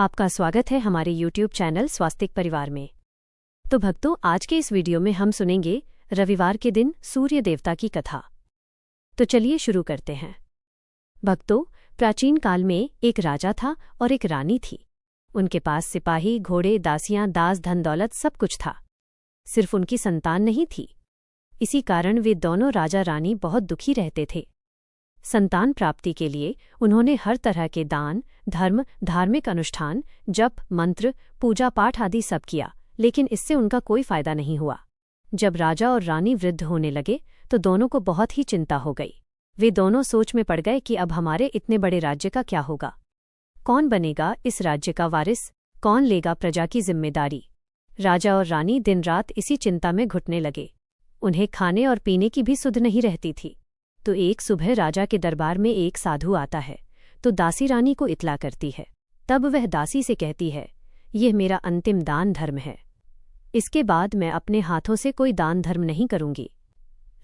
आपका स्वागत है हमारे YouTube चैनल स्वास्तिक परिवार में। तो भक्तों, आज के इस वीडियो में हम सुनेंगे रविवार के दिन सूर्य देवता की कथा। तो चलिए शुरू करते हैं। भक्तों, प्राचीन काल में एक राजा था और एक रानी थी। उनके पास सिपाही, घोड़े, दासियां, दास, धन दौलत सब कुछ था। सिर्फ उनकी संतान नहीं थी। इसी कारण वे दोनों राजा रानी बहुत दुखी रहते थे। संतान प्राप्ति के लिए उन्होंने हर तरह के दान, धर्म, धार्मिक अनुष्ठान, जप, मंत्र, पूजा पाठ आदि सब किया, लेकिन इससे उनका कोई फायदा नहीं हुआ। जब राजा और रानी वृद्ध होने लगे तो दोनों को बहुत ही चिंता हो गई। वे दोनों सोच में पड़ गए कि अब हमारे इतने बड़े राज्य का क्या होगा, कौन बनेगा इस राज्य का वारिस, कौन लेगा प्रजा की जिम्मेदारी। राजा और रानी दिन रात इसी चिंता में घुटने लगे। उन्हें खाने और पीने की भी सुध नहीं रहती थी। तो एक सुबह राजा के दरबार में एक साधु आता है तो दासी रानी को इत्तला करती है। तब वह दासी से कहती है, यह मेरा अंतिम दान धर्म है, इसके बाद मैं अपने हाथों से कोई दान धर्म नहीं करूंगी।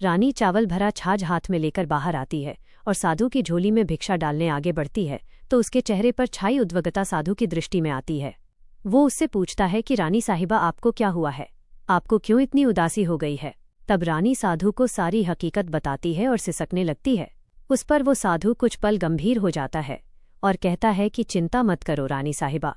रानी चावल भरा छाछ हाथ में लेकर बाहर आती है और साधु की झोली में भिक्षा डालने आगे बढ़ती है तो उसके चेहरे पर छाई उद्विग्नता साधु की दृष्टि में आती है। वो उससे पूछता है कि रानी साहिबा, आपको क्या हुआ है, आपको क्यों इतनी उदासी हो गई है। तब रानी साधु को सारी हकीकत बताती है और सिसकने लगती है। उस पर वो साधु कुछ पल गंभीर हो जाता है और कहता है कि चिंता मत करो रानी साहिबा,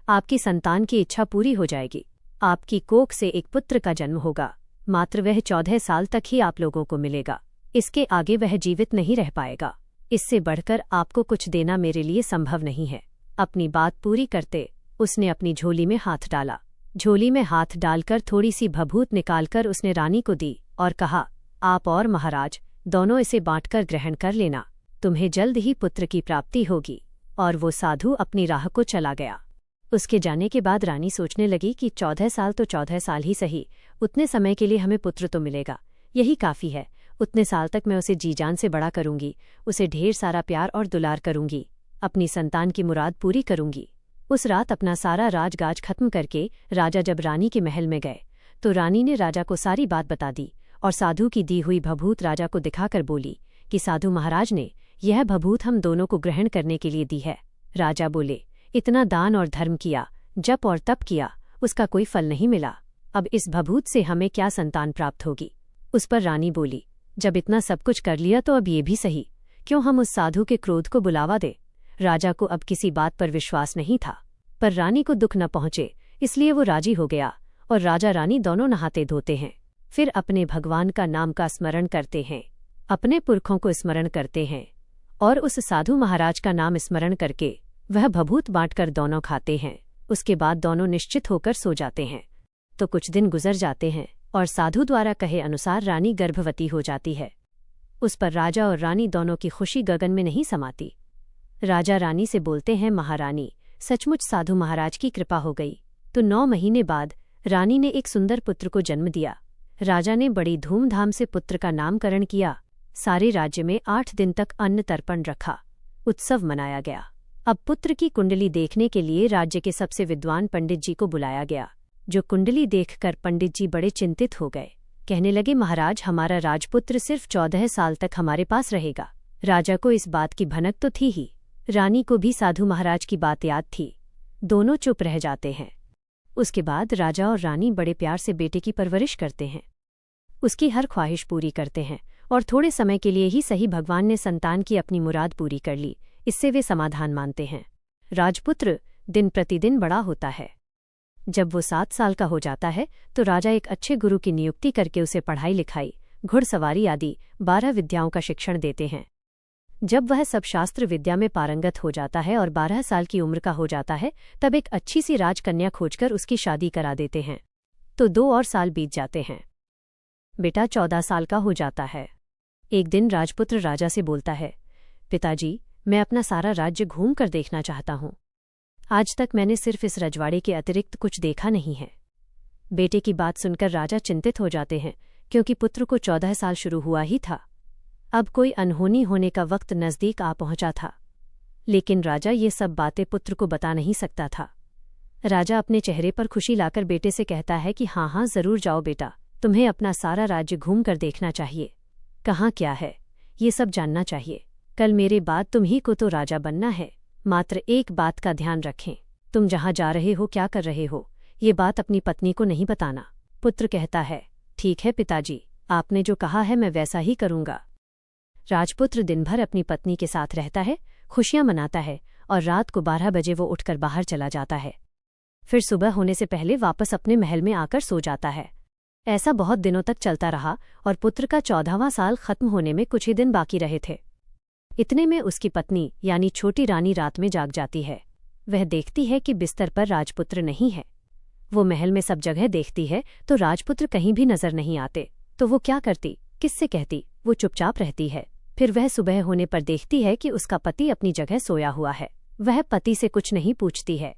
आपकी संतान की इच्छा पूरी हो जाएगी। आपकी कोख से एक पुत्र का जन्म होगा, मात्र वह 14 साल तक ही आप लोगों को मिलेगा। इसके आगे वह जीवित नहीं रह पाएगा। इससे बढ़कर आपको कुछ देना मेरे लिए संभव नहीं है। अपनी बात पूरी करते उसने अपनी झोली में हाथ डाला। झोली में हाथ डालकर थोड़ी सी भभूत निकालकर उसने रानी को दी और कहा, आप और महाराज दोनों इसे बांटकर ग्रहण कर लेना, तुम्हें जल्द ही पुत्र की प्राप्ति होगी। और वो साधु अपनी राह को चला गया। उसके जाने के बाद रानी सोचने लगी कि 14 साल तो 14 साल ही सही, उतने समय के लिए हमें पुत्र तो मिलेगा, यही काफ़ी है। उतने साल तक मैं उसे जी जान से बड़ा करूंगी, उसे ढेर सारा प्यार और दुलार करूंगी, अपनी संतान की मुराद पूरी करूंगी। उस रात अपना सारा राजगाज खत्म करके राजा जब रानी के महल में गए तो रानी ने राजा को सारी बात बता दी और साधु की दी हुई भभूत राजा को दिखाकर बोली कि साधु महाराज ने यह भभूत हम दोनों को ग्रहण करने के लिए दी है। राजा बोले, इतना दान और धर्म किया, जप और तप किया, उसका कोई फल नहीं मिला। अब इस भभूत से हमें क्या संतान प्राप्त होगी। उस पर रानी बोली, जब इतना सब कुछ कर लिया तो अब ये भी सही, क्यों हम उस साधु के क्रोध को बुलावा दे। राजा को अब किसी बात पर विश्वास नहीं था, पर रानी को दुख न पहुंचे इसलिए वो राजी हो गया और राजा रानी दोनों नहाते धोते हैं। फिर अपने भगवान का नाम का स्मरण करते हैं, अपने पुरखों को स्मरण करते हैं और उस साधु महाराज का नाम स्मरण करके वह भभूत बांटकर दोनों खाते हैं। उसके बाद दोनों निश्चित होकर सो जाते हैं। तो कुछ दिन गुजर जाते हैं और साधु द्वारा कहे अनुसार रानी गर्भवती हो जाती है। उस पर राजा और रानी दोनों की खुशी गगन में नहीं समाती। राजा रानी से बोलते हैं, महारानी, सचमुच साधु महाराज की कृपा हो गई। तो 9 महीने बाद रानी ने एक सुंदर पुत्र को जन्म दिया। राजा ने बड़ी धूमधाम से पुत्र का नामकरण किया। सारे राज्य में 8 दिन तक अन्न तर्पण रखा, उत्सव मनाया गया। अब पुत्र की कुंडली देखने के लिए राज्य के सबसे विद्वान पंडित जी को बुलाया गया। जो कुंडली देखकर पंडित जी बड़े चिंतित हो गए। कहने लगे, महाराज, हमारा राजपुत्र सिर्फ 14 साल तक हमारे पास रहेगा। राजा को इस बात की भनक तो थी ही, रानी को भी साधु महाराज की बात याद थी। दोनों चुप रह जाते हैं। उसके बाद राजा और रानी बड़े प्यार से बेटे की परवरिश करते हैं, उसकी हर ख्वाहिश पूरी करते हैं और थोड़े समय के लिए ही सही भगवान ने संतान की अपनी मुराद पूरी कर ली, इससे वे समाधान मानते हैं। राजपुत्र दिन प्रतिदिन बड़ा होता है। जब वो 7 साल का हो जाता है तो राजा एक अच्छे गुरु की नियुक्ति करके उसे पढ़ाई लिखाई, घुड़सवारी आदि 12 विद्याओं का शिक्षण देते हैं। जब वह सब शास्त्र विद्या में पारंगत हो जाता है और 12 साल की उम्र का हो जाता है तब एक अच्छी सी राजकन्या खोजकर उसकी शादी करा देते हैं। तो 2 और साल बीत जाते हैं। बेटा 14 साल का हो जाता है। एक दिन राजपुत्र राजा से बोलता है, पिताजी, मैं अपना सारा राज्य घूम कर देखना चाहता हूँ। आज तक मैंने सिर्फ इस रजवाड़े के अतिरिक्त कुछ देखा नहीं है। बेटे की बात सुनकर राजा चिंतित हो जाते हैं, क्योंकि पुत्र को 14 साल शुरू हुआ ही था। अब कोई अनहोनी होने का वक्त नज़दीक आ पहुंचा था, लेकिन राजा ये सब बातें पुत्र को बता नहीं सकता था। राजा अपने चेहरे पर खुशी लाकर बेटे से कहता है कि हाँ, ज़रूर जाओ बेटा, तुम्हें अपना सारा राज्य घूम कर देखना चाहिए, कहाँ क्या है ये सब जानना चाहिए। कल मेरे बाद तुम ही को तो राजा बनना है, मात्र एक बात का ध्यान रखें, तुम जहाँ जा रहे हो, क्या कर रहे हो, ये बात अपनी पत्नी को नहीं बताना। पुत्र कहता है, ठीक है पिताजी, आपने जो कहा है मैं वैसा ही करूँगा। राजपुत्र दिन भर अपनी पत्नी के साथ रहता है, खुशियां मनाता है और रात को 12 बजे वो उठकर बाहर चला जाता है। फिर सुबह होने से पहले वापस अपने महल में आकर सो जाता है। ऐसा बहुत दिनों तक चलता रहा और पुत्र का 14वां साल खत्म होने में कुछ ही दिन बाकी रहे थे। इतने में उसकी पत्नी यानी छोटी रानी रात में जाग जाती है। वह देखती है कि बिस्तर पर राजपुत्र नहीं है। वो महल में सब जगह देखती है तो राजपुत्र कहीं भी नजर नहीं आते। तो वो क्या करती, किससे कहती? वो चुपचाप रहती है। फिर वह सुबह होने पर देखती है कि उसका पति अपनी जगह सोया हुआ है। वह पति से कुछ नहीं पूछती है।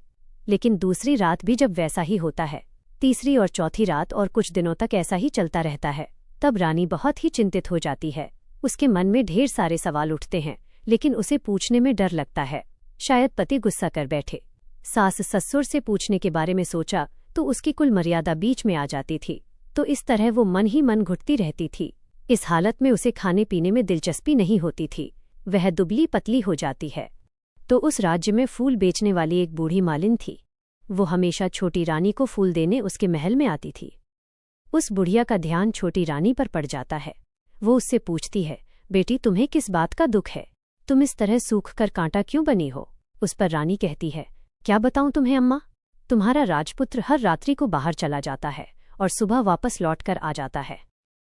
लेकिन दूसरी रात भी जब वैसा ही होता है, तीसरी और चौथी रात और कुछ दिनों तक ऐसा ही चलता रहता है। तब रानी बहुत ही चिंतित हो जाती है। उसके मन में ढेर सारे सवाल उठते हैं, लेकिन उसे पूछने में डर लगता है। शायद पति गुस्सा कर बैठे। सास ससुर से पूछने के बारे में सोचा तो उसकी कुल मर्यादा बीच में आ जाती थी। तो इस तरह वो मन ही मन घुटती रहती थी। इस हालत में उसे खाने पीने में दिलचस्पी नहीं होती थी। वह दुबली पतली हो जाती है। तो उस राज्य में फूल बेचने वाली एक बूढ़ी मालिन थी। वो हमेशा छोटी रानी को फूल देने उसके महल में आती थी। उस बुढ़िया का ध्यान छोटी रानी पर पड़ जाता है। वो उससे पूछती है, बेटी तुम्हें किस बात का दुख है? तुम इस तरह सूख कर कांटा क्यों बनी हो? उस पर रानी कहती है, क्या बताऊं तुम्हें अम्मा, तुम्हारा राजपुत्र हर रात्रि को बाहर चला जाता है और सुबह वापस लौटकर आ जाता है।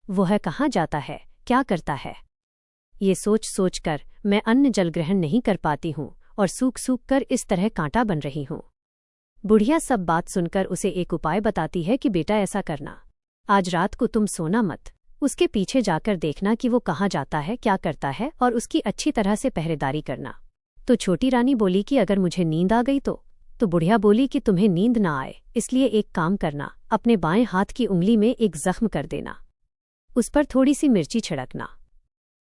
वह कहाँ जाता है, क्या करता है? ये सोच सोच कर मैं अन्न जल ग्रहण नहीं कर पाती हूँ और सूख सूख कर इस तरह कांटा बन रही हूँ। बुढ़िया सब बात सुनकर उसे एक उपाय बताती है कि बेटा ऐसा करना, आज रात को तुम सोना मत, उसके पीछे जाकर देखना कि वो कहाँ जाता है, क्या करता है, और उसकी अच्छी तरह से पहरेदारी करना। तो छोटी रानी बोली कि अगर मुझे नींद आ गई तो बुढ़िया बोली कि तुम्हें नींद ना आए इसलिए एक काम करना, अपने बाएं हाथ की उंगली में एक जख्म कर देना, उस पर थोड़ी सी मिर्ची छिड़कना,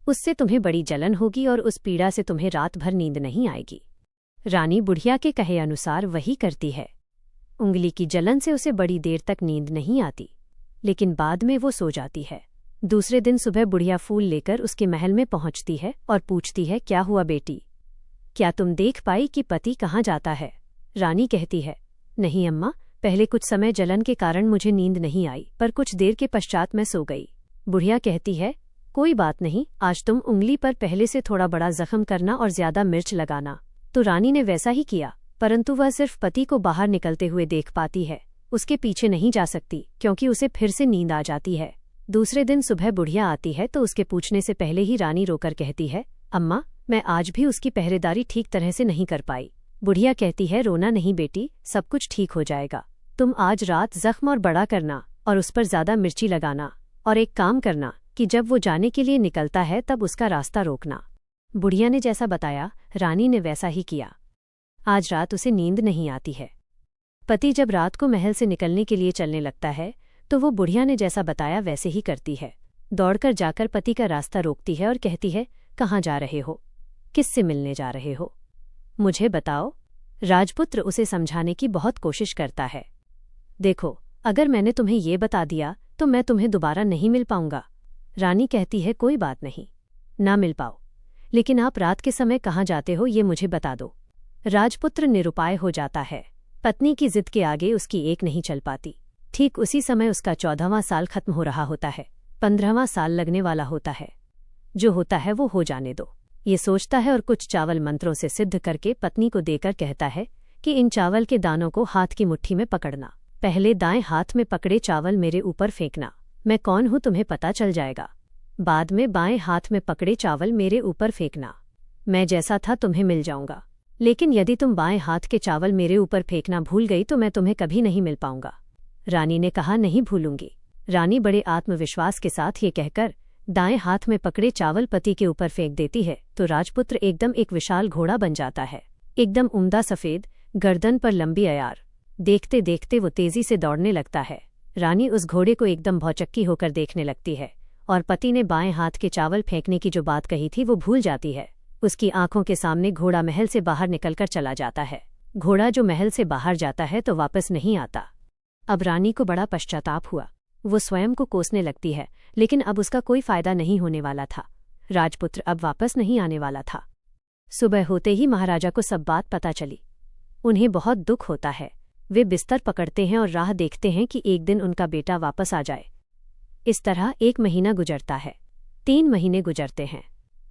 उससे तुम्हें बड़ी जलन होगी और उस पीड़ा से तुम्हें रात भर नींद नहीं आएगी। रानी बुढ़िया के कहे अनुसार वही करती है। उंगली की जलन से उसे बड़ी देर तक नींद नहीं आती, लेकिन बाद में वो सो जाती है। दूसरे दिन सुबह बुढ़िया फूल लेकर उसके महल में पहुंचती है और पूछती है, क्या हुआ बेटी, क्या तुम देख पाई कि पति कहाँ जाता है? रानी कहती है, नहीं अम्मा, पहले कुछ समय जलन के कारण मुझे नींद नहीं आई, पर कुछ देर के पश्चात मैं सो गई। बुढ़िया कहती है, कोई बात नहीं, आज तुम उंगली पर पहले से थोड़ा बड़ा जख्म करना और ज्यादा मिर्च लगाना। तो रानी ने वैसा ही किया, परंतु वह सिर्फ पति को बाहर निकलते हुए देख पाती है, उसके पीछे नहीं जा सकती क्योंकि उसे फिर से नींद आ जाती है। दूसरे दिन सुबह बुढ़िया आती है तो उसके पूछने से पहले ही रानी रोकर कहती है, अम्मा, मैं आज भी उसकी पहरेदारी ठीक तरह से नहीं कर पाई। बुढ़िया कहती है, रोना नहीं बेटी, सब कुछ ठीक हो जाएगा। तुम आज रात जख्म और बड़ा करना और उस पर ज्यादा मिर्ची लगाना, और एक काम करना कि जब वो जाने के लिए निकलता है तब उसका रास्ता रोकना। बुढ़िया ने जैसा बताया रानी ने वैसा ही किया। आज रात उसे नींद नहीं आती है। पति जब रात को महल से निकलने के लिए चलने लगता है तो वो बुढ़िया ने जैसा बताया वैसे ही करती है। दौड़कर जाकर पति का रास्ता रोकती है और कहती है, कहाँ जा रहे हो, किससे मिलने जा रहे हो, मुझे बताओ। राजपुत्र उसे समझाने की बहुत कोशिश करता है। देखो, अगर मैंने तुम्हें ये बता दिया तो मैं तुम्हें दोबारा नहीं मिल पाऊंगा। रानी कहती है, कोई बात नहीं, ना मिल पाओ, लेकिन आप रात के समय कहाँ जाते हो ये मुझे बता दो। राजपुत्र निरुपाय हो जाता है। पत्नी की जिद के आगे उसकी एक नहीं चल पाती। ठीक उसी समय उसका 14वां साल खत्म हो रहा होता है। 15वां साल लगने वाला होता है। जो होता है वो हो जाने दो, ये सोचता है और कुछ चावल मंत्रों से सिद्ध करके पत्नी को देकर कहता है कि इन चावल के दानों को हाथ की मुट्ठी में पकड़ना, पहले दाएं हाथ में पकड़े चावल मेरे ऊपर फेंकना, मैं कौन हूं तुम्हें पता चल जाएगा। बाद में बाएं हाथ में पकड़े चावल मेरे ऊपर फेंकना, मैं जैसा था तुम्हें मिल जाऊंगा। लेकिन यदि तुम बाएं हाथ के चावल मेरे ऊपर फेंकना भूल गई तो मैं तुम्हें कभी नहीं मिल पाऊंगा। रानी ने कहा, नहीं भूलूंगी। रानी बड़े आत्मविश्वास के साथ ये कहकर दाएं हाथ में पकड़े चावल पति के ऊपर फेंक देती है तो राजपुत्र एकदम एक विशाल घोड़ा बन जाता है, एकदम उम्दा सफेद, गर्दन पर लंबी अयार। देखते देखते वो तेजी से दौड़ने लगता है। रानी उस घोड़े को एकदम भौचक्की होकर देखने लगती है और पति ने बाएं हाथ के चावल फेंकने की जो बात कही थी वो भूल जाती है। उसकी आंखों के सामने घोड़ा महल से बाहर निकलकर चला जाता है। घोड़ा जो महल से बाहर जाता है तो वापस नहीं आता। अब रानी को बड़ा पश्चाताप हुआ। वो स्वयं को कोसने लगती है, लेकिन अब उसका कोई फायदा नहीं होने वाला था। राजपुत्र अब वापस नहीं आने वाला था। सुबह होते ही महाराजा को सब बात पता चली। उन्हें बहुत दुख होता है। वे बिस्तर पकड़ते हैं और राह देखते हैं कि एक दिन उनका बेटा वापस आ जाए। इस तरह 1 महीना गुजरता है, 3 महीने गुजरते हैं,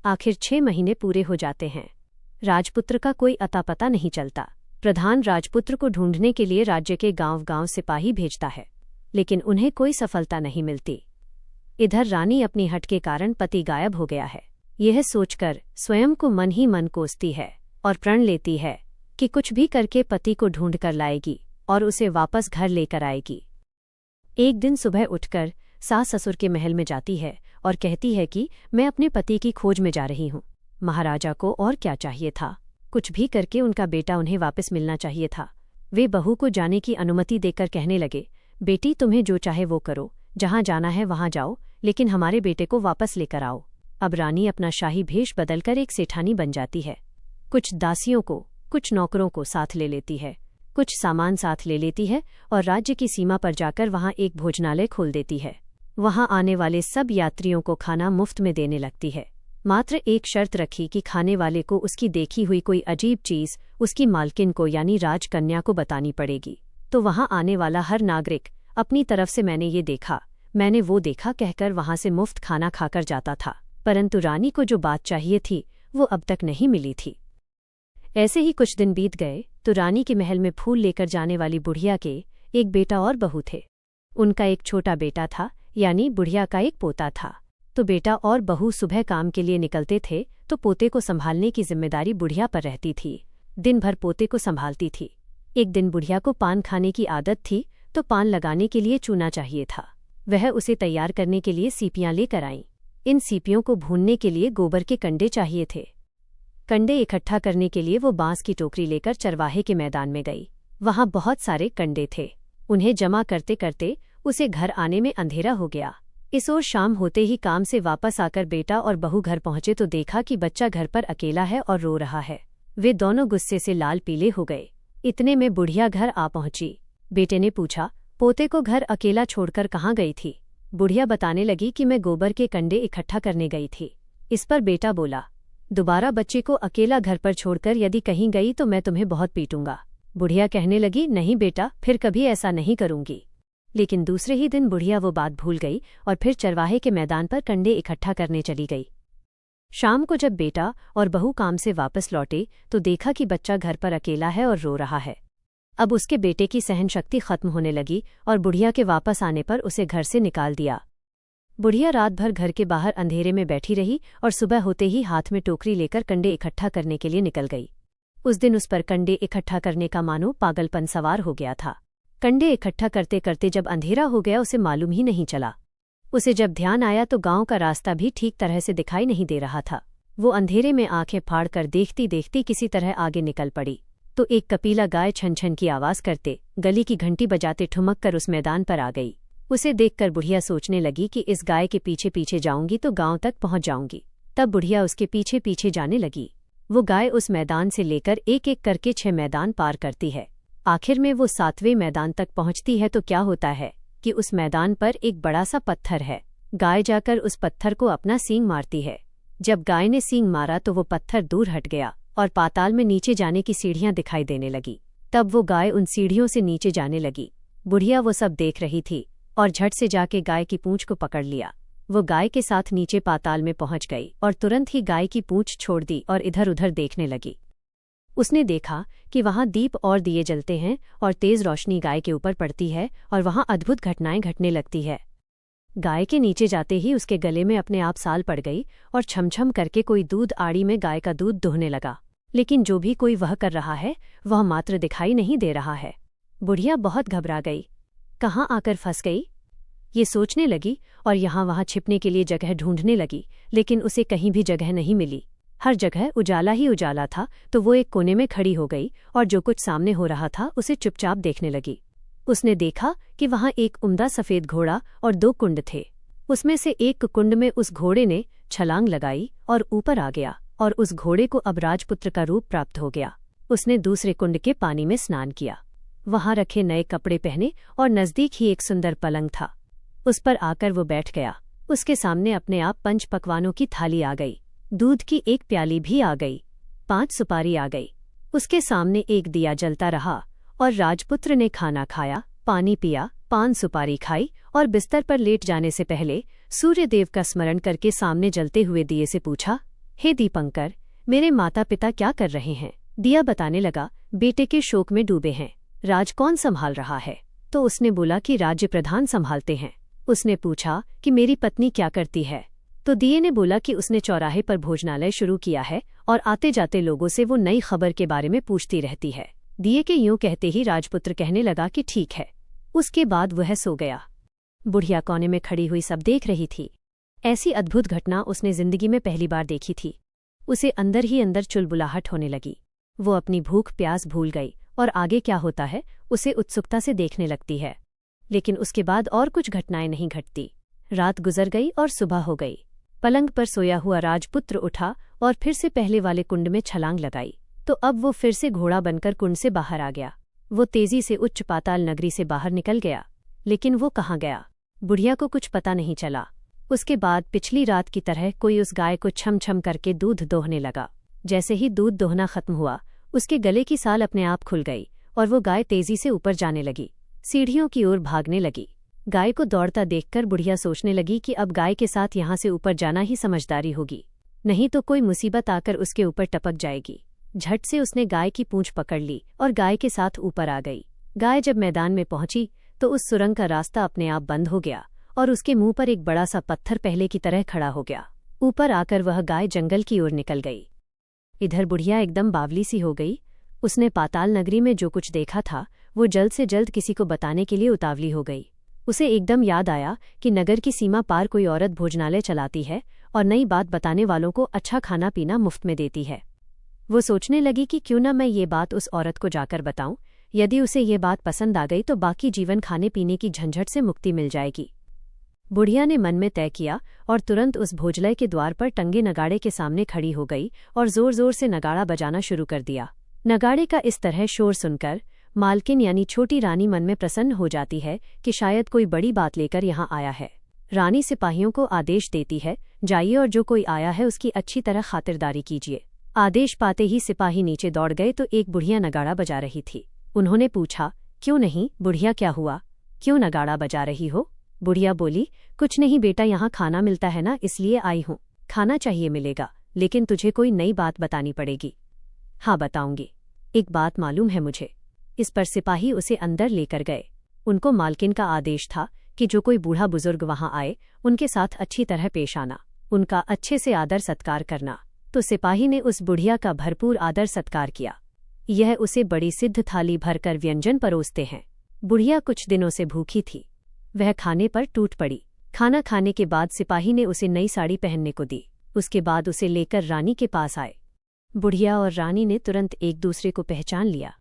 आखिर 6 महीने पूरे हो जाते हैं। राजपुत्र का कोई अता पता नहीं चलता। प्रधान राजपुत्र को ढूंढने के लिए राज्य के गांव-गांव सिपाही भेजता है, लेकिन उन्हें कोई सफलता नहीं मिलती। इधर रानी अपनी हट के कारण पति गायब हो गया है। यह सोचकर स्वयं को मन ही मन कोसती है और प्रण लेती है कि कुछ भी करके पति को ढूंढ कर लाएगी और उसे वापस घर लेकर आएगी। एक दिन सुबह उठकर सास ससुर के महल में जाती है और कहती है कि मैं अपने पति की खोज में जा रही हूँ। महाराजा को और क्या चाहिए था, कुछ भी करके उनका बेटा उन्हें वापस मिलना चाहिए था। वे बहू को जाने की अनुमति देकर कहने लगे, बेटी तुम्हें जो चाहे वो करो, जहाँ जाना है वहाँ जाओ, लेकिन हमारे बेटे को वापस लेकर आओ। अब रानी अपना शाही भेष बदलकर एक सेठानी बन जाती है। कुछ दासियों को, कुछ नौकरों को साथ ले लेती है, कुछ सामान साथ ले लेती है और राज्य की सीमा पर जाकर वहाँ एक भोजनालय खोल देती है। वहाँ आने वाले सब यात्रियों को खाना मुफ्त में देने लगती है। मात्र एक शर्त रखी कि खाने वाले को उसकी देखी हुई कोई अजीब चीज़ उसकी मालकिन को यानी राजकन्या को बतानी पड़ेगी। तो वहाँ आने वाला हर नागरिक अपनी तरफ से मैंने ये देखा, मैंने वो देखा कहकर वहाँ से मुफ्त खाना खाकर जाता था। परंतु रानी को जो बात चाहिए थी वो अब तक नहीं मिली थी। ऐसे ही कुछ दिन बीत गए तो रानी के महल में फूल लेकर जाने वाली बुढ़िया के एक बेटा और बहू थे। उनका एक छोटा बेटा था, यानी बुढ़िया का एक पोता था। तो बेटा और बहू सुबह काम के लिए निकलते थे तो पोते को संभालने की जिम्मेदारी बुढ़िया पर रहती थी। दिन भर पोते को संभालती थी। एक दिन बुढ़िया को पान खाने की आदत थी तो पान लगाने के लिए चूना चाहिए था। वह उसे तैयार करने के लिए सीपियां लेकर आईं। इन सीपियों को भूनने के लिए गोबर के कंडे चाहिए थे। कंडे इकट्ठा करने के लिए वो बांस की टोकरी लेकर चरवाहे के मैदान में गई। वहां बहुत सारे कंडे थे। उन्हें जमा करते करते उसे घर आने में अंधेरा हो गया। इस ओर शाम होते ही काम से वापस आकर बेटा और बहू घर पहुंचे तो देखा कि बच्चा घर पर अकेला है और रो रहा है। वे दोनों गुस्से से लाल पीले हो गए। इतने में बुढ़िया घर आ पहुंची। बेटे ने पूछा, पोते को घर अकेला छोड़कर कहाँ गई थी? बुढ़िया बताने लगी कि मैं गोबर के कंडे इकट्ठा करने गई थी। इस पर बेटा बोला, दोबारा बच्चे को अकेला घर पर छोड़कर यदि कहीं गई तो मैं तुम्हें बहुत पीटूंगा। बुढ़िया कहने लगी, नहीं बेटा, फिर कभी ऐसा नहीं करूंगी। लेकिन दूसरे ही दिन बुढ़िया वो बात भूल गई और फिर चरवाहे के मैदान पर कंडे इकट्ठा करने चली गई। शाम को जब बेटा और बहू काम से वापस लौटे तो देखा कि बच्चा घर पर अकेला है और रो रहा है। अब उसके बेटे की सहन शक्ति खत्म होने लगी और बुढ़िया के वापस आने पर उसे घर से निकाल दिया। बुढ़िया रात भर घर के बाहर अंधेरे में बैठी रही और सुबह होते ही हाथ में टोकरी लेकर कंडे इकट्ठा करने के लिए निकल गई। उस दिन उस पर कंडे इकट्ठा करने का मानो पागलपन सवार हो गया था। कंडे इकट्ठा करते करते जब अंधेरा हो गया उसे मालूम ही नहीं चला। उसे जब ध्यान आया तो गांव का रास्ता भी ठीक तरह से दिखाई नहीं दे रहा था। वो अंधेरे में आंखें फाड़कर देखती देखती किसी तरह आगे निकल पड़ी तो एक कपीला गाय छन छन की आवाज करते, गली की घंटी बजाते ठुमक कर उस मैदान पर आ गई। उसे देखकर बुढ़िया सोचने लगी कि इस गाय के पीछे पीछे जाऊंगी तो गांव तक पहुंच जाऊंगी। तब बुढ़िया उसके पीछे पीछे जाने लगी। वो गाय उस मैदान से लेकर एक एक करके 6 मैदान पार करती है। आखिर में वो 7वें मैदान तक पहुंचती है तो क्या होता है कि उस मैदान पर एक बड़ा सा पत्थर है। गाय जाकर उस पत्थर को अपना सींग मारती है। जब गाय ने सींग मारा तो वो पत्थर दूर हट गया और पाताल में नीचे जाने की सीढ़ियां दिखाई देने लगी। तब वो गाय उन सीढ़ियों से नीचे जाने लगी। बुढ़िया वो सब देख रही थी और झट से जाके गाय की पूंछ को पकड़ लिया। वो गाय के साथ नीचे पाताल में पहुंच गई और तुरंत ही गाय की पूंछ छोड़ दी और इधर उधर देखने लगी। उसने देखा कि वहां दीप और दिए जलते हैं और तेज रोशनी गाय के ऊपर पड़ती है और वहां अद्भुत घटनाएं घटने लगती है। गाय के नीचे जाते ही उसके गले में अपने आप साल पड़ गई और छमछम करके कोई दूध आड़ी में गाय का दूध दोहने लगा। लेकिन जो भी कोई वह कर रहा है वह मात्र दिखाई नहीं दे रहा है। बुढ़िया बहुत घबरा गई। कहाँ आकर फंस गई ये सोचने लगी और यहाँ वहाँ छिपने के लिए जगह ढूंढने लगी, लेकिन उसे कहीं भी जगह नहीं मिली। हर जगह उजाला ही उजाला था। तो वो एक कोने में खड़ी हो गई और जो कुछ सामने हो रहा था उसे चुपचाप देखने लगी। उसने देखा कि वहाँ एक उम्दा सफ़ेद घोड़ा और 2 कुंड थे। उसमें से एक कुंड में उस घोड़े ने छलांग लगाई और ऊपर आ गया और उस घोड़े को अब राजपुत्र का रूप प्राप्त हो गया। उसने दूसरे कुंड के पानी में स्नान किया। वहां रखे नए कपड़े पहने और नजदीक ही एक सुंदर पलंग था। उस पर आकर वो बैठ गया। उसके सामने अपने आप 5 पकवानों की थाली आ गई। दूध की 1 प्याली भी आ गई। 5 सुपारी आ गई। उसके सामने एक दिया जलता रहा और राजपुत्र ने खाना खाया, पानी पिया, पान सुपारी खाई और बिस्तर पर लेट जाने से पहले सूर्यदेव का स्मरण करके सामने जलते हुए दिए से पूछा, हे दीपंकर, मेरे माता पिता क्या कर रहे हैं? दिया बताने लगा, बेटे के शोक में डूबे हैं। राज कौन संभाल रहा है? तो उसने बोला कि राज्य प्रधान संभालते हैं। उसने पूछा कि मेरी पत्नी क्या करती है? तो दिए ने बोला कि उसने चौराहे पर भोजनालय शुरू किया है और आते जाते लोगों से वो नई खबर के बारे में पूछती रहती है। दिए के यूं कहते ही राजपुत्र कहने लगा कि ठीक है। उसके बाद वह सो गया। बुढ़िया कोने में खड़ी हुई सब देख रही थी। ऐसी अद्भुत घटना उसने जिंदगी में पहली बार देखी थी। उसे अंदर ही अंदर चुलबुलाहट होने लगी। वो अपनी भूख प्यास भूल गई और आगे क्या होता है उसे उत्सुकता से देखने लगती है। लेकिन उसके बाद और कुछ घटनाएं नहीं घटती। रात गुजर गई और सुबह हो गई। पलंग पर सोया हुआ राजपुत्र उठा और फिर से पहले वाले कुंड में छलांग लगाई तो अब वो फिर से घोड़ा बनकर कुंड से बाहर आ गया। वो तेजी से उच्च पाताल नगरी से बाहर निकल गया। लेकिन वो कहाँ गया? बुढ़िया को कुछ पता नहीं चला। उसके बाद पिछली रात की तरह कोई उस गाय को छम छम करके दूध दोहने लगा। जैसे ही दूध दोहना खत्म हुआ उसके गले की साल अपने आप खुल गई और वो गाय तेजी से ऊपर जाने लगी, सीढ़ियों की ओर भागने लगी। गाय को दौड़ता देखकर बुढ़िया सोचने लगी कि अब गाय के साथ यहाँ से ऊपर जाना ही समझदारी होगी, नहीं तो कोई मुसीबत आकर उसके ऊपर टपक जाएगी। झट से उसने गाय की पूंछ पकड़ ली और गाय के साथ ऊपर आ गई। गाय जब मैदान में पहुंची तो उस सुरंग का रास्ता अपने आप बंद हो गया और उसके मुंह पर एक बड़ा सा पत्थर पहले की तरह खड़ा हो गया। ऊपर आकर वह गाय जंगल की ओर निकल गई। इधर बुढ़िया एकदम बावली सी हो गई। उसने पाताल नगरी में जो कुछ देखा था वो जल्द से जल्द किसी को बताने के लिए उतावली हो गई। उसे एकदम याद आया कि नगर की सीमा पार कोई औरत भोजनालय चलाती है और नई बात बताने वालों को अच्छा खाना पीना मुफ्त में देती है। वो सोचने लगी कि क्यों न मैं ये बात उस औरत को जाकर बताऊं। यदि उसे ये बात पसंद आ गई तो बाकी जीवन खाने पीने की झंझट से मुक्ति मिल जाएगी। बुढ़िया ने मन में तय किया और तुरंत उस भोजनालय के द्वार पर टंगे नगाड़े के सामने खड़ी हो गई और जोर जोर से नगाड़ा बजाना शुरू कर दिया। नगाड़े का इस तरह शोर सुनकर मालकिन यानी छोटी रानी मन में प्रसन्न हो जाती है कि शायद कोई बड़ी बात लेकर यहाँ आया है। रानी सिपाहियों को आदेश देती है, जाइए और जो कोई आया है उसकी अच्छी तरह खातिरदारी कीजिए। आदेश पाते ही सिपाही नीचे दौड़ गए तो एक बुढ़िया नगाड़ा बजा रही थी। उन्होंने पूछा, क्यों नहीं बुढ़िया, क्या हुआ? क्यों नगाड़ा बजा रही हो? बुढ़िया बोली, कुछ नहीं बेटा, यहाँ खाना मिलता है ना, इसलिए आई हूँ। खाना चाहिए मिलेगा, लेकिन तुझे कोई नई बात बतानी पड़ेगी। हाँ बताऊंगी, एक बात मालूम है मुझे। इस पर सिपाही उसे अंदर लेकर गए। उनको मालकिन का आदेश था कि जो कोई बूढ़ा बुजुर्ग वहां आए उनके साथ अच्छी तरह पेश आना, उनका अच्छे से आदर सत्कार करना। तो सिपाही ने उस बुढ़िया का भरपूर आदर सत्कार किया। यह उसे बड़ी सिद्ध थाली भरकर व्यंजन परोसते हैं। बुढ़िया कुछ दिनों से भूखी थी। वह खाने पर टूट पड़ी। खाना खाने के बाद सिपाही ने उसे नई साड़ी पहनने को दी। उसके बाद उसे लेकर रानी के पास आए। बुढ़िया और रानी ने तुरंत एक दूसरे को पहचान लिया।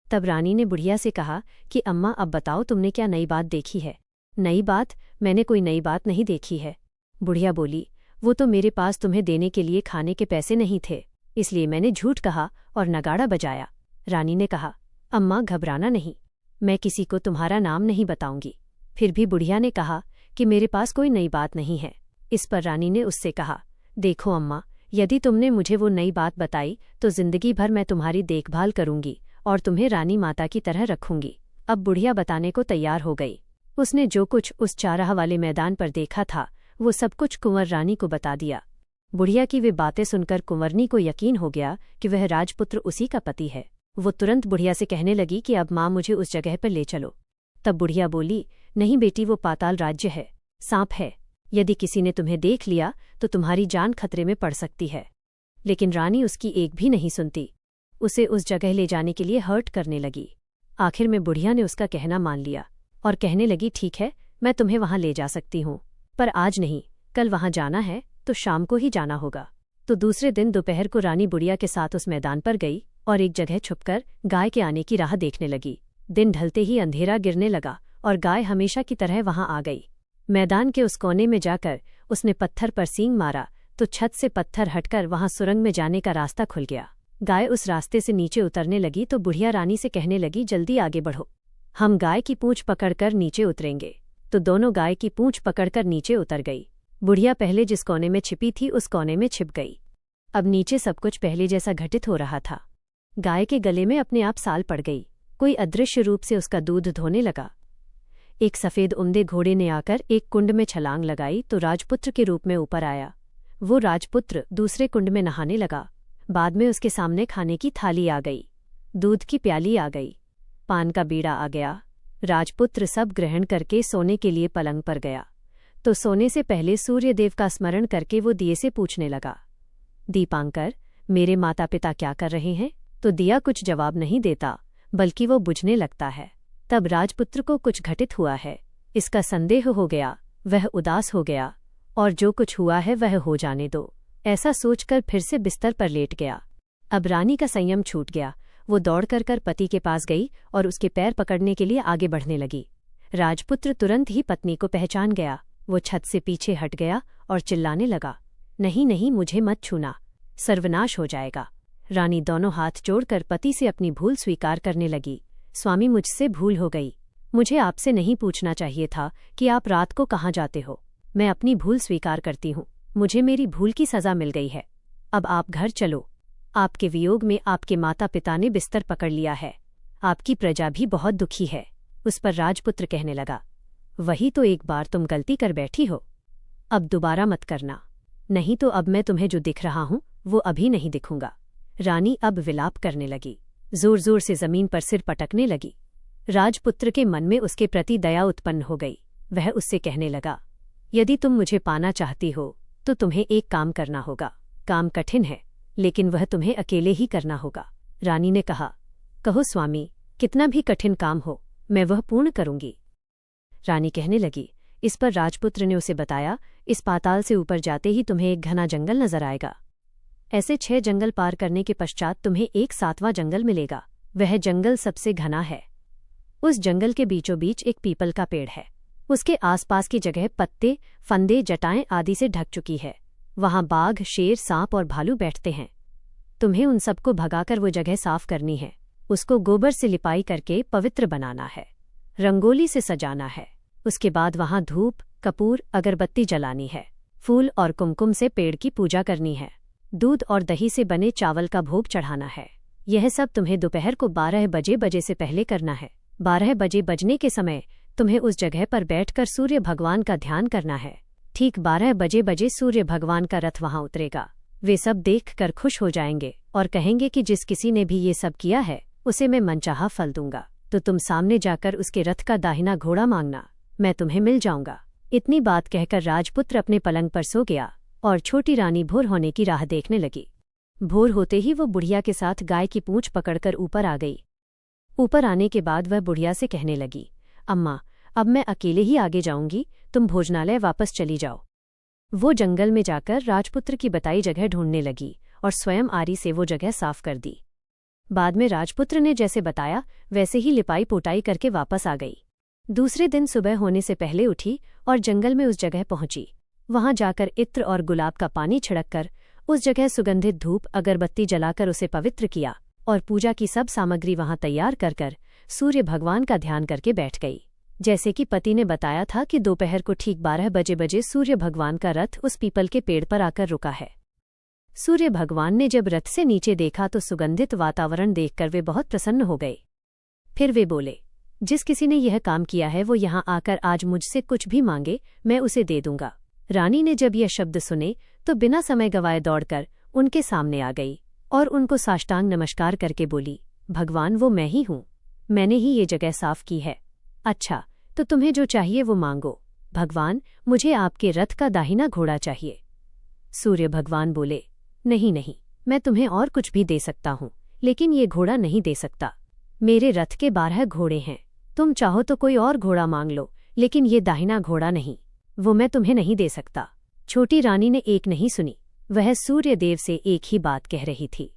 तब रानी ने बुढ़िया से कहा कि अम्मा, अब बताओ तुमने क्या नई बात देखी है? नई बात? मैंने कोई नई बात नहीं देखी है। बुढ़िया बोली, वो तो मेरे पास तुम्हें देने के लिए खाने के पैसे नहीं थे, इसलिए मैंने झूठ कहा और नगाड़ा बजाया। रानी ने कहा, अम्मा घबराना नहीं, मैं किसी को तुम्हारा नाम नहीं बताऊंगी। फिर भी बुढ़िया ने कहा कि मेरे पास कोई नई बात नहीं है। इस पर रानी ने उससे कहा, देखो अम्मा, यदि तुमने मुझे वो नई बात बताई तो जिंदगी भर मैं तुम्हारी देखभाल करूंगी और तुम्हें रानी माता की तरह रखूंगी। अब बुढ़िया बताने को तैयार हो गई। उसने जो कुछ उस चाराह वाले मैदान पर देखा था वो सब कुछ कुंवर रानी को बता दिया। बुढ़िया की वे बातें सुनकर कुंवरनी को यकीन हो गया कि वह राजपुत्र उसी का पति है। वो तुरंत बुढ़िया से कहने लगी कि अब माँ मुझे उस जगह पर ले चलो। तब बुढ़िया बोली, नहीं बेटी, वो पाताल राज्य है, सांप है। यदि किसी ने तुम्हें देख लिया तो तुम्हारी जान खतरे में पड़ सकती है। लेकिन रानी उसकी एक भी नहीं सुनती। उसे उस जगह ले जाने के लिए हर्ट करने लगी। आखिर में बुढ़िया ने उसका कहना मान लिया और कहने लगी, ठीक है, मैं तुम्हें वहां ले जा सकती हूँ, पर आज नहीं, कल वहां जाना है तो शाम को ही जाना होगा। तो दूसरे दिन दोपहर को रानी बुढ़िया के साथ उस मैदान पर गई और एक जगह छुपकर गाय के आने की राह देखने लगी। दिन ढलते ही अंधेरा गिरने लगा और गाय हमेशा की तरह वहां आ गई। मैदान के उस कोने में जाकर उसने पत्थर पर सींग मारा तो छत से पत्थर हटकर वहां सुरंग में जाने का रास्ता खुल गया। गाय उस रास्ते से नीचे उतरने लगी तो बुढ़िया रानी से कहने लगी, जल्दी आगे बढ़ो, हम गाय की पूंछ पकड़कर नीचे उतरेंगे। तो दोनों गाय की पूंछ पकड़कर नीचे उतर गई। बुढ़िया पहले जिस कोने में छिपी थी उस कोने में छिप गई। अब नीचे सब कुछ पहले जैसा घटित हो रहा था। गाय के गले में अपने आप साल पड़ गई। कोई अदृश्य रूप से उसका दूध धोने लगा। एक सफ़ेद उम्दे घोड़े ने आकर एक कुंड में छलांग लगाई तो राजपुत्र के रूप में ऊपर आया। वो राजपुत्र दूसरे कुंड में नहाने लगा। बाद में उसके सामने खाने की थाली आ गई, दूध की प्याली आ गई, पान का बीड़ा आ गया। राजपुत्र सब ग्रहण करके सोने के लिए पलंग पर गया तो सोने से पहले सूर्यदेव का स्मरण करके वो दिए से पूछने लगा, दीपांकर, मेरे माता पिता क्या कर रहे हैं? तो दिया कुछ जवाब नहीं देता, बल्कि वो बुझने लगता है। तब राजपुत्र को कुछ घटित हुआ है, इसका संदेह हो गया। वह उदास हो गया और जो कुछ हुआ है वह हो जाने दो, ऐसा सोचकर फिर से बिस्तर पर लेट गया। अब रानी का संयम छूट गया। वो दौड़कर पति के पास गई और उसके पैर पकड़ने के लिए आगे बढ़ने लगी। राजपुत्र तुरंत ही पत्नी को पहचान गया। वो छत से पीछे हट गया और चिल्लाने लगा, नहीं नहीं, मुझे मत छूना, सर्वनाश हो जाएगा। रानी दोनों हाथ जोड़कर पति से अपनी भूल स्वीकार करने लगी। स्वामी, मुझसे भूल हो गई। मुझे आपसे नहीं पूछना चाहिए था कि आप रात को कहाँ जाते हो। मैं अपनी भूल स्वीकार करती हूँ। मुझे मेरी भूल की सज़ा मिल गई है। अब आप घर चलो। आपके वियोग में आपके माता पिता ने बिस्तर पकड़ लिया है। आपकी प्रजा भी बहुत दुखी है। उस पर राजपुत्र कहने लगा, वही तो एक बार तुम गलती कर बैठी हो, अब दोबारा मत करना, नहीं तो अब मैं तुम्हें जो दिख रहा हूँ वो अभी नहीं दिखूंगा। रानी अब विलाप करने लगी, जोर जोर से जमीन पर सिर पटकने लगी। राजपुत्र के मन में उसके प्रति दया उत्पन्न हो गई। वह उससे कहने लगा, यदि तुम मुझे पाना चाहती हो तो तुम्हें एक काम करना होगा। काम कठिन है, लेकिन वह तुम्हें अकेले ही करना होगा। रानी ने कहा, कहो स्वामी, कितना भी कठिन काम हो मैं वह पूर्ण करूंगी। रानी कहने लगी। इस पर राजपुत्र ने उसे बताया, इस पाताल से ऊपर जाते ही तुम्हें एक घना जंगल नजर आएगा। ऐसे 6 जंगल पार करने के पश्चात तुम्हें एक 7वां जंगल मिलेगा। वह जंगल सबसे घना है। उस जंगल के बीचों बीच एक पीपल का पेड़ है। उसके आसपास की जगह पत्ते, फंदे, जटाएं आदि से ढक चुकी है। वहां बाघ, शेर, सांप और भालू बैठते हैं। तुम्हें उन सबको भगाकर वो जगह साफ करनी है। उसको गोबर से लिपाई करके पवित्र बनाना है, रंगोली से सजाना है। उसके बाद वहां धूप, कपूर, अगरबत्ती जलानी है। फूल और कुमकुम से पेड़ की पूजा करनी है। दूध और दही से बने चावल का भोग चढ़ाना है। यह सब तुम्हें दोपहर को 12 बजे से पहले करना है। 12 बजे बजने के समय तुम्हें उस जगह पर बैठकर सूर्य भगवान का ध्यान करना है। ठीक 12 बजे सूर्य भगवान का रथ वहां उतरेगा। वे सब देखकर खुश हो जाएंगे और कहेंगे कि जिस किसी ने भी ये सब किया है उसे मैं मनचाहा फल दूंगा। तो तुम सामने जाकर उसके रथ का दाहिना घोड़ा मांगना, मैं तुम्हें मिल जाऊंगा। इतनी बात कहकर राजपुत्र अपने पलंग पर सो गया और छोटी रानी भोर होने की राह देखने लगी। भोर होते ही वो बुढ़िया के साथ गाय की पूंछ पकड़कर ऊपर आ गई। ऊपर आने के बाद वह बुढ़िया से कहने लगी, अम्मा, अब मैं अकेले ही आगे जाऊंगी, तुम भोजनालय वापस चली जाओ। वो जंगल में जाकर राजपुत्र की बताई जगह ढूंढने लगी और स्वयं आरी से वो जगह साफ कर दी। बाद में राजपुत्र ने जैसे बताया वैसे ही लिपाई पोटाई करके वापस आ गई। दूसरे दिन सुबह होने से पहले उठी और जंगल में उस जगह पहुंची। वहां जाकर इत्र और गुलाब का पानी छिड़ककर उस जगह सुगंधित धूप, अगरबत्ती जलाकर उसे पवित्र किया और पूजा की सब सामग्री वहां तैयार कर सूर्य भगवान का ध्यान करके बैठ गई। जैसे कि पति ने बताया था कि दोपहर को ठीक 12 बजे सूर्य भगवान का रथ उस पीपल के पेड़ पर आकर रुका है। सूर्य भगवान ने जब रथ से नीचे देखा तो सुगंधित वातावरण देखकर वे बहुत प्रसन्न हो गए। फिर वे बोले, जिस किसी ने यह काम किया है वो यहाँ आकर आज मुझसे कुछ भी मांगे, मैं उसे दे दूंगा। रानी ने जब यह शब्द सुने तो बिना समय गवाए दौड़कर उनके सामने आ गई और उनको साष्टांग नमस्कार करके बोली, भगवान, वो मैं ही हूँ, मैंने ही ये जगह साफ की है। अच्छा, तो तुम्हें जो चाहिए वो मांगो। भगवान, मुझे आपके रथ का दाहिना घोड़ा चाहिए। सूर्य भगवान बोले, नहीं नहीं, मैं तुम्हें और कुछ भी दे सकता हूँ, लेकिन ये घोड़ा नहीं दे सकता। मेरे रथ के 12 घोड़े हैं, तुम चाहो तो कोई और घोड़ा मांग लो, लेकिन ये दाहिना घोड़ा नहीं, वो मैं तुम्हें नहीं दे सकता। छोटी रानी ने एक नहीं सुनी, वह सूर्यदेव से एक ही बात कह रही थी,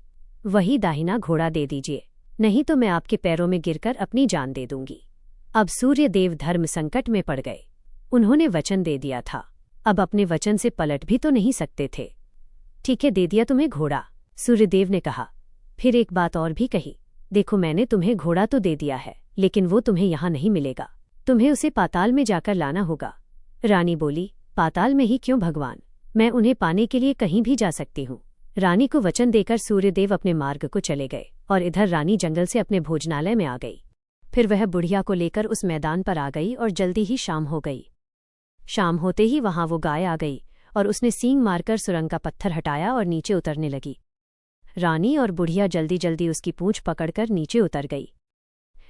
वही दाहिना घोड़ा दे दीजिए, नहीं तो मैं आपके पैरों में गिरकर अपनी जान दे दूंगी। अब सूर्यदेव धर्म संकट में पड़ गए। उन्होंने वचन दे दिया था, अब अपने वचन से पलट भी तो नहीं सकते थे। ठीक है, दे दिया तुम्हें घोड़ा, सूर्यदेव ने कहा। फिर एक बात और भी कही, देखो मैंने तुम्हें घोड़ा तो दे दिया है, लेकिन वो तुम्हें यहाँ नहीं मिलेगा, तुम्हें उसे पाताल में जाकर लाना होगा। रानी बोली, पाताल में ही क्यों भगवान, मैं उन्हें पाने के लिए कहीं भी जा सकती हूँ। रानी को वचन देकर सूर्यदेव अपने मार्ग को चले गए और इधर रानी जंगल से अपने भोजनालय में आ गई। फिर वह बुढ़िया को लेकर उस मैदान पर आ गई और जल्दी ही शाम हो गई। शाम होते ही वहां वो गाय आ गई और उसने सींग मारकर सुरंग का पत्थर हटाया और नीचे उतरने लगी। रानी और बुढ़िया जल्दी जल्दी उसकी पूंछ पकड़कर नीचे उतर गई।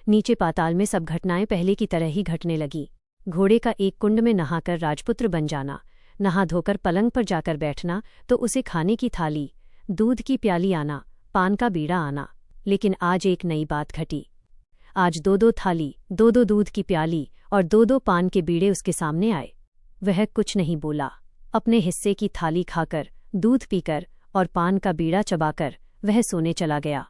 नीचे पाताल में सब घटनाएं पहले की तरह ही घटने लगी। घोड़े का एक कुंड में नहाकर राजपुत्र बन जाना, नहा धोकर पलंग पर जाकर बैठना तो उसे खाने की थाली, दूध की प्याली आना, पान का बीड़ा आना। लेकिन आज एक नई बात घटी। आज 2-2 थाली, 2-2 दूध की प्याली और 2-2 पान के बीड़े उसके सामने आए। वह कुछ नहीं बोला। अपने हिस्से की थाली खाकर, दूध पीकर और पान का बीड़ा चबाकर वह सोने चला गया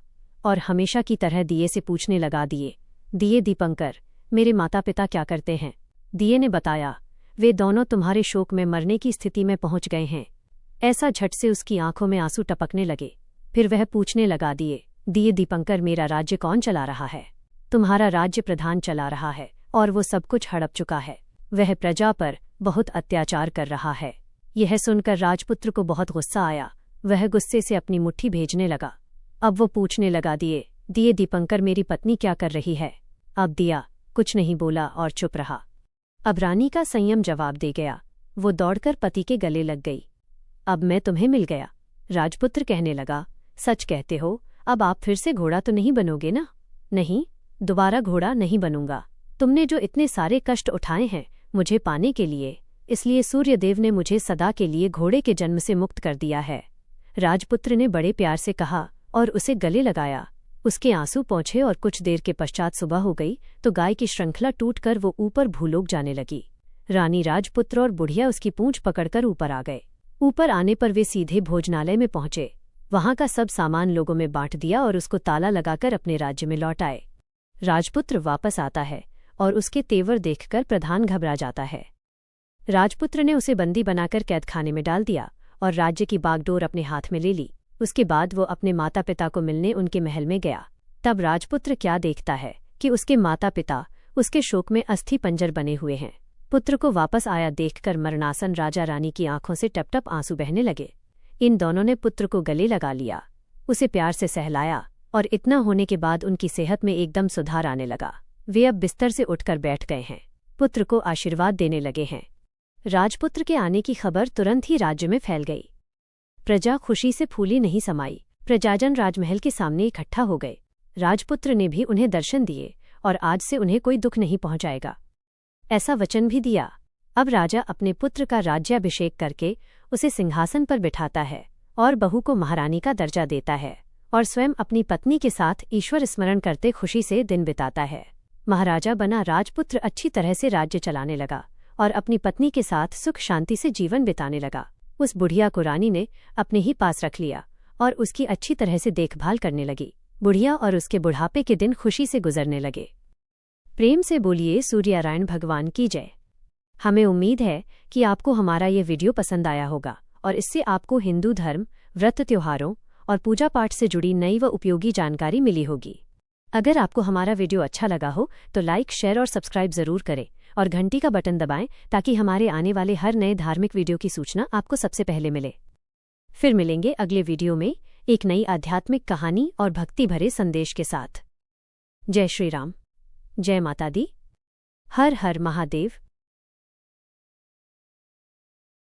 और हमेशा की तरह दिए से पूछने लगा, दिए दीपंकर, मेरे माता पिता क्या करते हैं? दिए ने बताया, वे दोनों तुम्हारे शोक में मरने की स्थिति में पहुंच गए हैं। ऐसा झट से उसकी आंखों में आंसू टपकने लगे। फिर वह पूछने लगा, दिए दीपंकर, मेरा राज्य कौन चला रहा है? तुम्हारा राज्य प्रधान चला रहा है और वो सब कुछ हड़प चुका है। वह प्रजा पर बहुत अत्याचार कर रहा है। यह सुनकर राजपुत्र को बहुत गुस्सा आया। वह गुस्से से अपनी मुट्ठी भेजने लगा। अब वो पूछने लगा, दिए दीपंकर, मेरी पत्नी क्या कर रही है? अब दिया कुछ नहीं बोला और चुप रहा। अब रानी का संयम जवाब दे गया। वो दौड़कर पति के गले लग गई। अब मैं तुम्हें मिल गया। राजपुत्र कहने लगा, सच कहते हो? अब आप फिर से घोड़ा तो नहीं बनोगे ना? नहीं, दोबारा घोड़ा नहीं बनूंगा। तुमने जो इतने सारे कष्ट उठाए हैं मुझे पाने के लिए, इसलिए सूर्यदेव ने मुझे सदा के लिए घोड़े के जन्म से मुक्त कर दिया है। राजपुत्र ने बड़े प्यार से कहा और उसे गले लगाया। उसके आंसू पहुंचे और कुछ देर के पश्चात सुबह हो गई तो गाय की श्रृंखला टूटकर वो ऊपर भूलोक जाने लगी। रानी, राजपुत्र और बुढ़िया उसकी पूंछ पकड़कर ऊपर आ गए। ऊपर आने पर वे सीधे भोजनालय में पहुंचे। वहां का सब सामान लोगों में बांट दिया और उसको ताला लगाकर अपने राज्य में लौट आए। राजपुत्र वापस आता है और उसके तेवर देखकर प्रधान घबरा जाता है। राजपुत्र ने उसे बंदी बनाकर कैदखाने में डाल दिया और राज्य की बागडोर अपने हाथ में ले ली। उसके बाद वो अपने माता पिता को मिलने उनके महल में गया। तब राजपुत्र क्या देखता है कि उसके माता पिता उसके शोक में अस्थि पंजर बने हुए हैं। पुत्र को वापस आया देखकर मरणासन राजा रानी की आंखों से टपटप आंसू बहने लगे। इन दोनों ने पुत्र को गले लगा लिया, उसे प्यार से सहलाया और इतना होने के बाद उनकी सेहत में एकदम सुधार आने लगा। वे अब बिस्तर से उठकर बैठ गए हैं, पुत्र को आशीर्वाद देने लगे हैं। राजपुत्र के आने की खबर तुरंत ही राज्य में फैल गई। प्रजा खुशी से फूली नहीं समाई। प्रजाजन राजमहल के सामने इकट्ठा हो गए। राजपुत्र ने भी उन्हें दर्शन दिए और आज से उन्हें कोई दुख नहीं पहुंचाएगा, ऐसा वचन भी दिया। अब राजा अपने पुत्र का राज्याभिषेक करके उसे सिंहासन पर बिठाता है और बहू को महारानी का दर्जा देता है और स्वयं अपनी पत्नी के साथ ईश्वर स्मरण करते खुशी से दिन बिताता है। महाराजा बना राजपुत्र अच्छी तरह से राज्य चलाने लगा और अपनी पत्नी के साथ सुख शांति से जीवन बिताने लगा। उस बुढ़िया को रानी ने अपने ही पास रख लिया और उसकी अच्छी तरह से देखभाल करने लगी। बुढ़िया और उसके बुढ़ापे के दिन खुशी से गुजरने लगे। प्रेम से बोलिए सूर्यनारायण भगवान की जय। हमें उम्मीद है कि आपको हमारा ये वीडियो पसंद आया होगा और इससे आपको हिंदू धर्म, व्रत त्योहारों और पूजा पाठ से जुड़ी नई व उपयोगी जानकारी मिली होगी। अगर आपको हमारा वीडियो अच्छा लगा हो तो लाइक, शेयर और सब्सक्राइब जरूर करें और घंटी का बटन दबाएं ताकि हमारे आने वाले हर नए धार्मिक वीडियो की सूचना आपको सबसे पहले मिले। फिर मिलेंगे अगले वीडियो में एक नई आध्यात्मिक कहानी और भक्ति भरे संदेश के साथ। जय श्री राम, जय माता दी, हर हर महादेव।